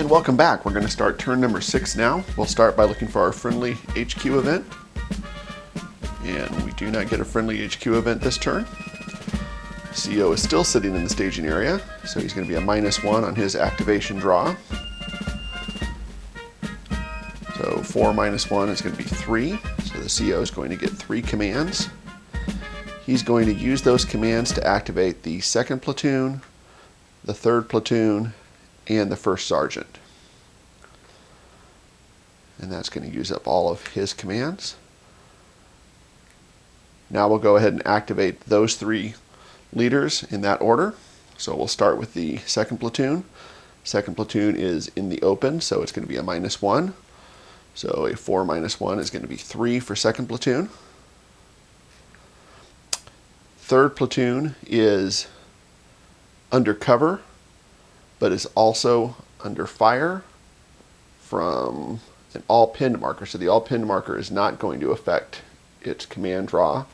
And welcome back. We're going to start turn number 6 now. We'll start by looking for our friendly HQ event. And we do not get a friendly HQ event this turn. CO is still sitting in the staging area, so he's going to be a -1 on his activation draw. So 4 minus 1 is going to be 3, so the CO is going to get 3 commands. He's going to use those commands to activate the 2nd platoon, the 3rd platoon, and the 1st sergeant. And that's going to use up all of his commands. Now we'll go ahead and activate those 3 leaders in that order. So we'll start with the 2nd platoon. 2nd platoon is in the open, so it's going to be a -1. So a 4 minus 1 is going to be 3 for 2nd platoon. 3rd platoon is under cover, but is also under fire from an all pinned marker. So the all pinned marker is not going to affect its command draw.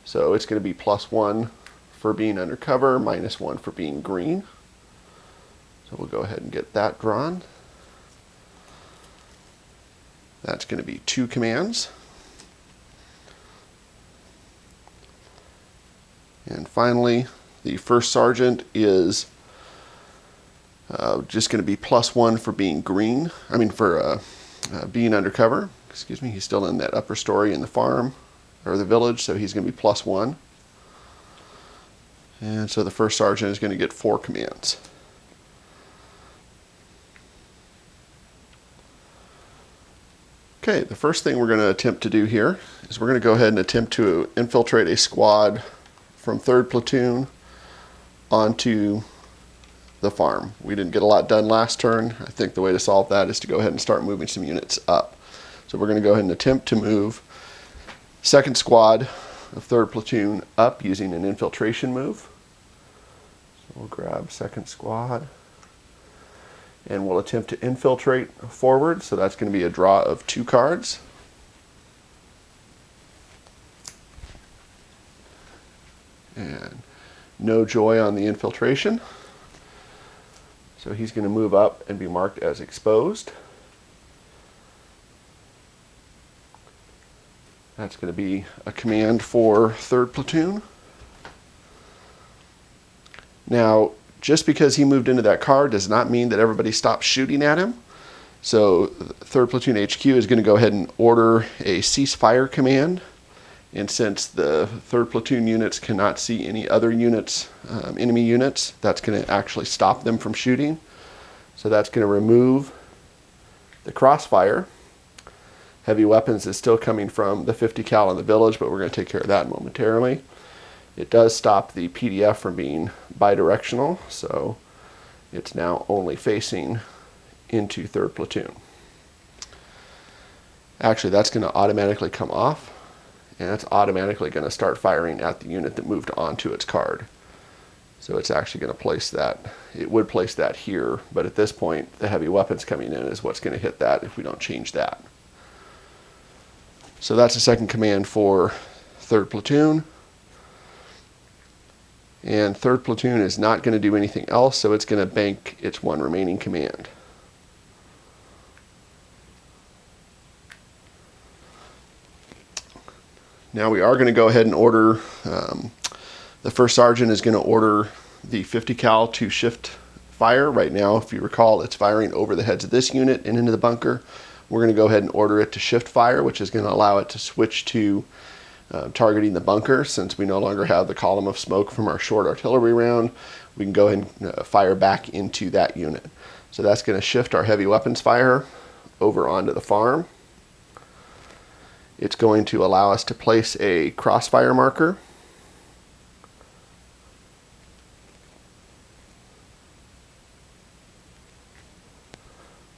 So it's going to be +1 for being under cover, -1 for being green. So we'll go ahead and get that drawn. That's going to be 2 commands. And finally, the 1st sergeant is just going to be +1 for being green. For being undercover. Excuse me, he's still in that upper story in the farm, or the village, so he's going to be +1. And so the 1st sergeant is going to get 4 commands. Okay, the first thing we're going to attempt to do here is we're going to go ahead and attempt to infiltrate a squad from 3rd platoon onto the farm. We didn't get a lot done last turn. I think the way to solve that is to go ahead and start moving some units up. So we're going to go ahead and attempt to move 2nd squad of 3rd platoon up using an infiltration move. So we'll grab 2nd squad and we'll attempt to infiltrate forward. So that's going to be a draw of 2 cards. And no joy on the infiltration. So he's going to move up and be marked as exposed. That's going to be a command for 3rd platoon. Now, just because he moved into that card does not mean that everybody stops shooting at him. So 3rd platoon HQ is going to go ahead and order a ceasefire command. And since the 3rd platoon units cannot see any other units, enemy units, that's going to actually stop them from shooting. So that's going to remove the crossfire. Heavy weapons is still coming from the 50 cal in the village, but we're going to take care of that momentarily. It does stop the PDF from being bidirectional, so it's now only facing into 3rd platoon. Actually, that's going to automatically come off, and it's automatically going to start firing at the unit that moved onto its card. So it's actually going to place that, it would place that here, but at this point, the heavy weapons coming in is what's going to hit that if we don't change that. So that's the 2nd command for 3rd platoon. And 3rd platoon is not going to do anything else, so it's going to bank its 1 remaining command. Now we are going to go ahead and order, the 1st sergeant is going to order the 50 cal to shift fire. Right now, if you recall, it's firing over the heads of this unit and into the bunker. We're going to go ahead and order it to shift fire, which is going to allow it to switch to targeting the bunker. Since we no longer have the column of smoke from our short artillery round, we can go ahead and fire back into that unit. So that's going to shift our heavy weapons fire over onto the farm. It's going to allow us to place a crossfire marker.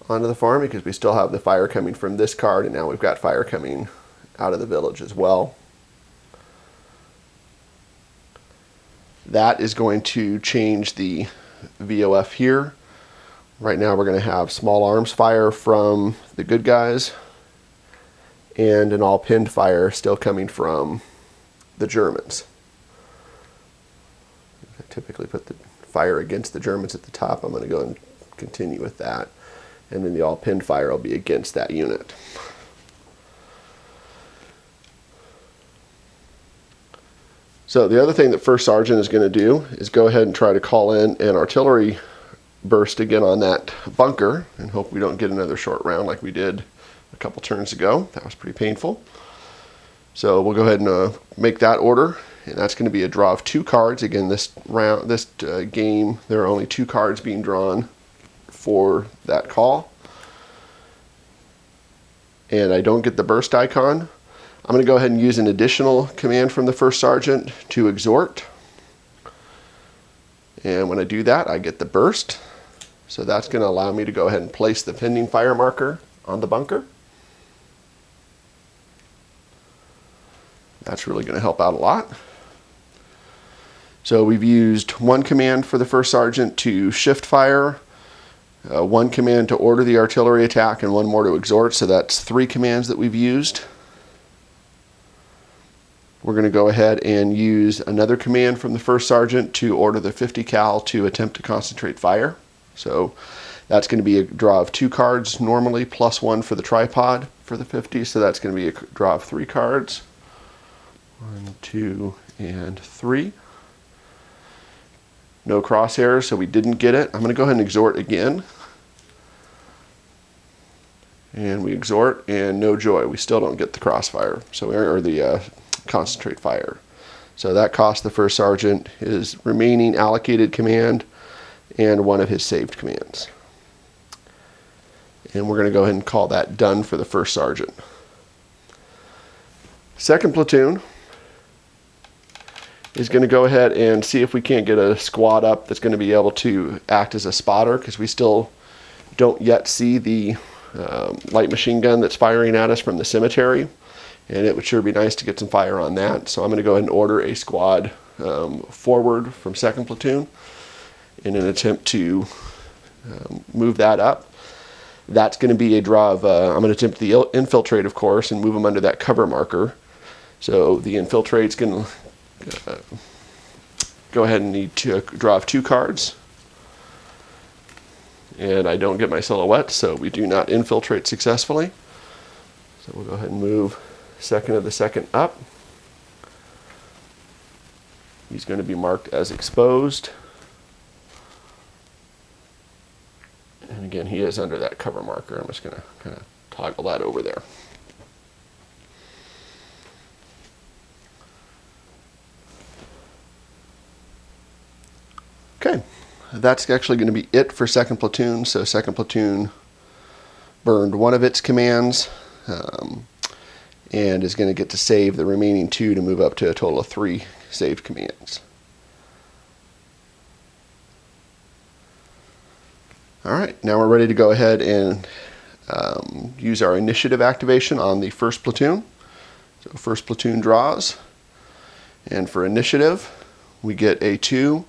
Onto the farm because we still have the fire coming from this card, and now we've got fire coming out of the village as well. That is going to change the VOF here. Right now we're going to have small arms fire from the good guys and an all pinned fire still coming from the Germans. I typically put the fire against the Germans at the top. I'm going to go and continue with that. and then the all pinned fire will be against that unit. So the other thing that First Sergeant is going to do is go ahead and try to call in an artillery burst again on that bunker and hope we don't get another short round like we did a couple turns ago. That was pretty painful. So we'll go ahead and make that order, and that's going to be a draw of 2 cards. Again, this game, there are only 2 cards being drawn for that call. And I don't get the burst icon. I'm going to go ahead and use an additional command from the First Sergeant to exhort. And when I do that, I get the burst. So that's going to allow me to go ahead and place the pending fire marker on the bunker. That's really going to help out a lot. So we've used 1 command for the First Sergeant to shift fire, 1 command to order the artillery attack, and 1 more to exhort. So that's 3 commands that we've used. We're going to go ahead and use another command from the First Sergeant to order the 50 cal to attempt to concentrate fire. So that's going to be a draw of 2 cards normally, plus 1 for the tripod for the 50. So that's going to be a draw of 3 cards. 1, 2, and 3. No crosshairs, so we didn't get it. I'm going to go ahead and exhort again. And we exhort, and no joy. We still don't get the crossfire, or the concentrate fire. So that cost the First Sergeant his remaining allocated command and 1 of his saved commands. And we're going to go ahead and call that done for the First Sergeant. Second platoon is going to go ahead and see if we can't get a squad up that's going to be able to act as a spotter, because we still don't yet see the light machine gun that's firing at us from the cemetery, and it would sure be nice to get some fire on that. So I'm going to go ahead and order a squad forward from 2nd platoon in an attempt to move that up. That's going to be a draw of, I'm going to attempt the infiltrate, of course, and move them under that cover marker. So the infiltrate's going to go ahead and need to draw of 2 cards. And I don't get my silhouette, so we do not infiltrate successfully. So we'll go ahead and move 2nd of the 2nd up. He's going to be marked as exposed. And again, he is under that cover marker. I'm just going to kind of toggle that over there. Okay, that's actually going to be it for 2nd platoon. So 2nd platoon burned 1 of its commands and is going to get to save the remaining 2 to move up to a total of 3 saved commands. All right, now we're ready to go ahead and use our initiative activation on the 1st platoon. So 1st platoon draws, and for initiative we get a 2,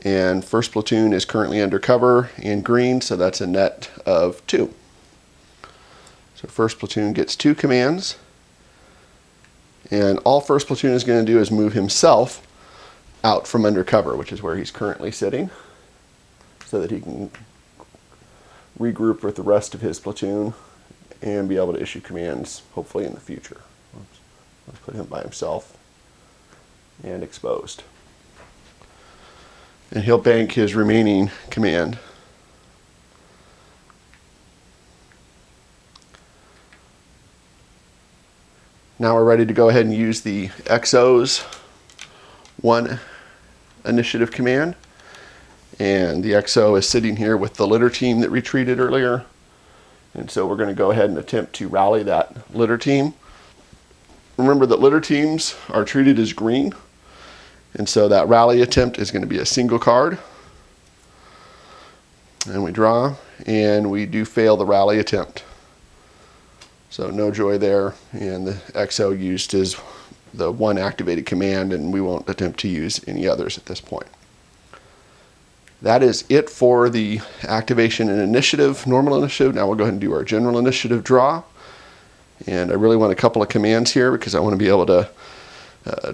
and 1st platoon is currently under cover in green, so that's a net of 2. So 1st platoon gets 2 commands, and all 1st platoon is going to do is move himself out from under cover, which is where he's currently sitting, so that he can regroup with the rest of his platoon and be able to issue commands hopefully in the future. Let's put him by himself and exposed. And he'll bank his remaining command. Now we're ready to go ahead and use the XO's 1 initiative command. And the XO is sitting here with the litter team that retreated earlier. And so we're going to go ahead and attempt to rally that litter team. Remember that litter teams are treated as green. And so that rally attempt is going to be a single card. And we draw, and we do fail the rally attempt. So no joy there, and the XO used the 1 activated command, and we won't attempt to use any others at this point. That is it for the activation and initiative, normal initiative. Now we'll go ahead and do our general initiative draw. And I really want a couple of commands here because I want to be able to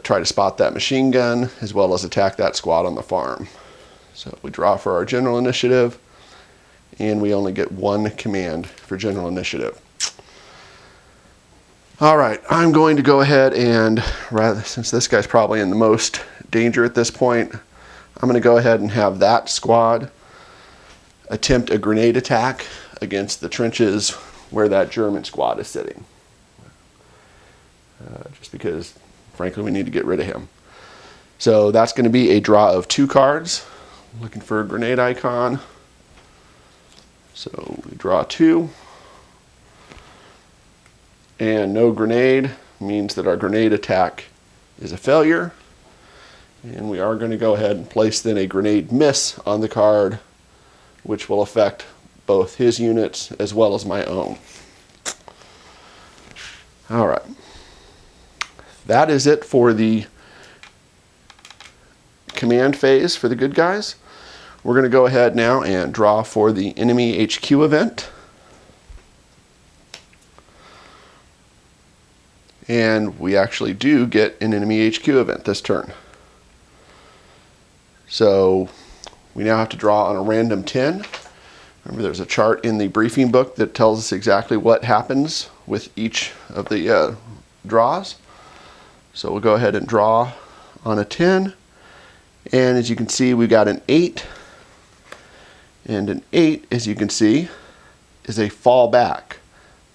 try to spot that machine gun as well as attack that squad on the farm. So we draw for our general initiative, and we only get one command for general initiative. All right, I'm going to go ahead and, since this guy's probably in the most danger at this point, I'm going to go ahead and have that squad attempt a grenade attack against the trenches where that German squad is sitting. Just because, frankly, we need to get rid of him. So that's going to be a draw of 2 cards. Looking for a grenade icon. So we draw 2. And no grenade means that our grenade attack is a failure. And we are going to go ahead and place then a grenade miss on the card, which will affect both his units as well as my own. All right. That is it for the command phase for the good guys. We're going to go ahead now and draw for the enemy HQ event. And we actually do get an enemy HQ event this turn. So we now have to draw on a random 10. Remember, there's a chart in the briefing book that tells us exactly what happens with each of the draws. So we'll go ahead and draw on a 10. And as you can see, we got an 8. And an 8, as you can see, is a fall back.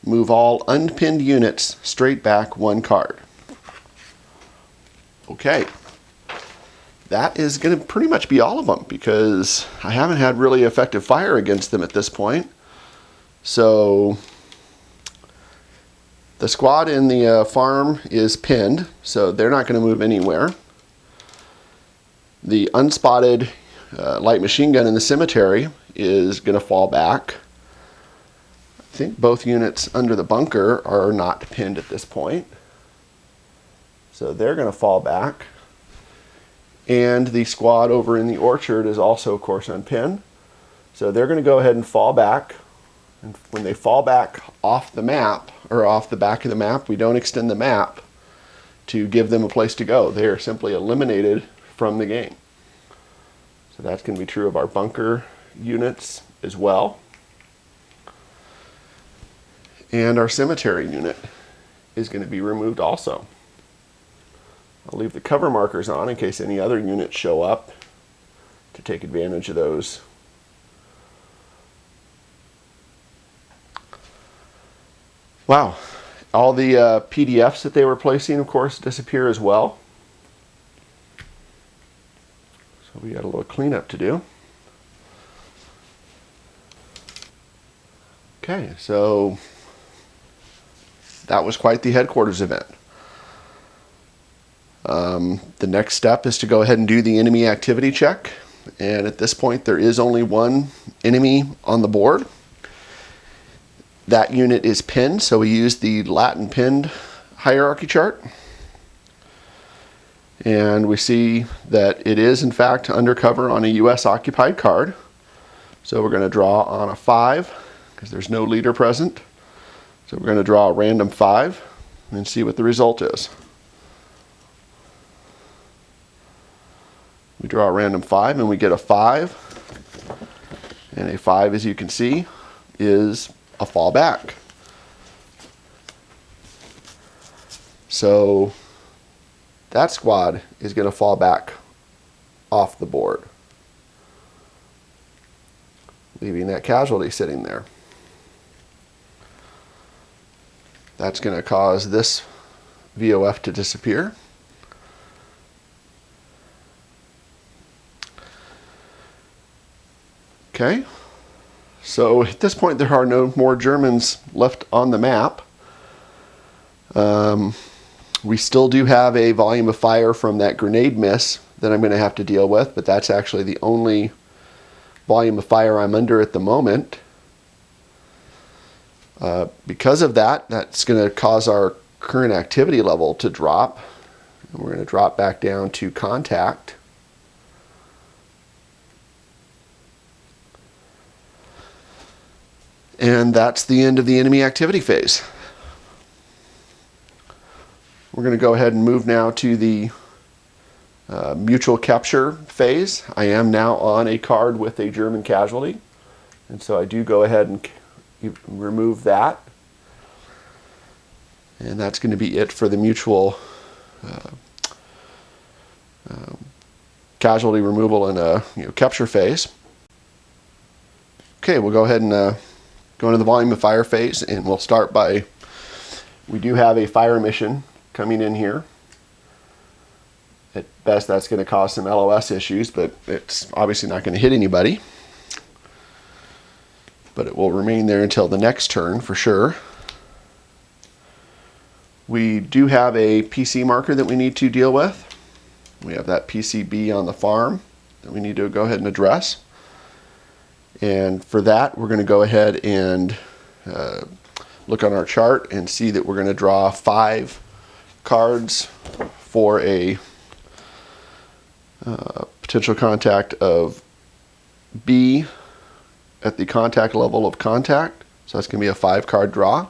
Move all unpinned units straight back 1 card. Okay. That is going to pretty much be all of them, because I haven't had really effective fire against them at this point. So the squad in the farm is pinned, so they're not going to move anywhere. The unspotted light machine gun in the cemetery is going to fall back. I think both units under the bunker are not pinned at this point, so they're going to fall back. And the squad over in the orchard is also, of course, unpinned, so they're going to go ahead and fall back. And when they fall back off the map, or off the back of the map, we don't extend the map to give them a place to go. They are simply eliminated from the game. So that's going to be true of our bunker units as well. And our cemetery unit is going to be removed also. I'll leave the cover markers on in case any other units show up to take advantage of those. Wow. All the PDFs that they were placing, of course, disappear as well. So we got a little cleanup to do. Okay, so that was quite the headquarters event. The next step is to go ahead and do the enemy activity check. And at this point, there is only one enemy on the board. That unit is pinned, so we use the Latin pinned hierarchy chart. And we see that it is, in fact, undercover on a U.S. occupied card. So we're going to draw on a 5, because there's no leader present. So we're going to draw a random 5 and see what the result is. We draw a random 5 and we get a 5. And a 5, as you can see, is a fall back. So that squad is going to fall back off the board, leaving that casualty sitting there. That's going to cause this VOF to disappear. Okay, so at this point there are no more Germans left on the map. We still do have a volume of fire from that grenade miss that I'm going to have to deal with, but that's actually the only volume of fire I'm under at the moment. Because of that, that's going to cause our current activity level to drop. And we're going to drop back down to contact. And that's the end of the enemy activity phase. We're going to go ahead and move now to the mutual capture phase. I am now on a card with a German casualty. And so I do go ahead and remove that. And that's going to be it for the mutual casualty removal and capture phase. Okay, we'll go ahead and go into the volume of fire phase, and we'll start by, we do have a fire emission coming in here. At best, that's going to cause some LOS issues, but it's obviously not going to hit anybody. But it will remain there until the next turn for sure. We do have a PC marker that we need to deal with. We have that PCB on the farm that we need to go ahead and address. And for that, we're going to go ahead and look on our chart and see that we're going to draw 5 cards for a potential contact of B at the contact level of contact. So that's going to be a 5-card draw.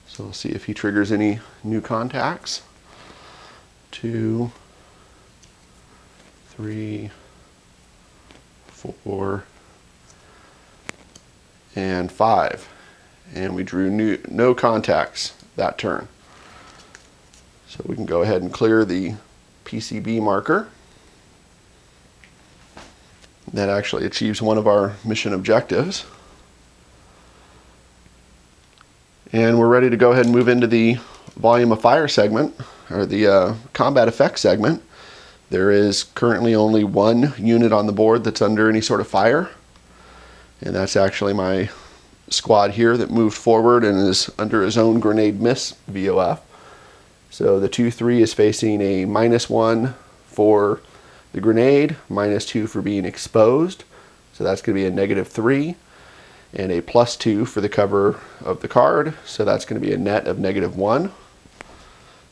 So we'll see if he triggers any new contacts. 2, 3, 4, and 5. And we drew no contacts that turn. So we can go ahead and clear the PCB marker. That actually achieves one of our mission objectives. And we're ready to go ahead and move into the volume of fire segment, or the combat effect segment. There is currently only 1 unit on the board that's under any sort of fire. And that's actually my squad here that moved forward and is under his own grenade miss VOF. So the 2-3 is facing a -1 for the grenade, -2 for being exposed. So that's going to be a -3. And a +2 for the cover of the card. So that's going to be a net of -1.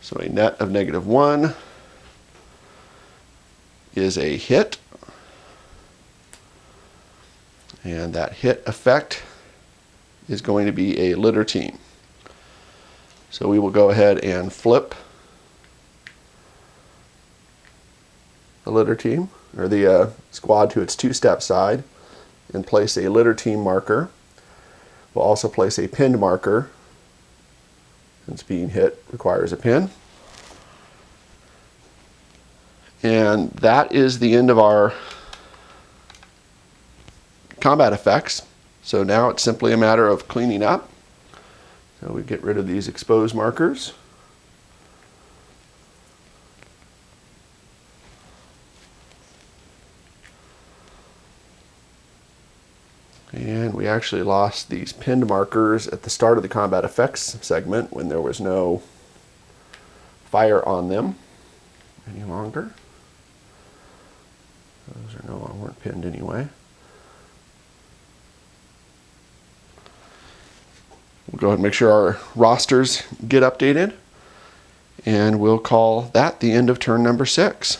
So a net of -1 is a hit. And that hit effect is going to be a litter team. So we will go ahead and flip the litter team, or the squad, to its 2-step side and place a litter team marker. We'll also place a pinned marker, since being hit requires a pin. And that is the end of our combat effects. So now it's simply a matter of cleaning up. So we get rid of these exposed markers. And we actually lost these pinned markers at the start of the combat effects segment when there was no fire on them any longer. Those are weren't pinned anyway. We'll go ahead and make sure our rosters get updated, and we'll call that the end of turn number 6.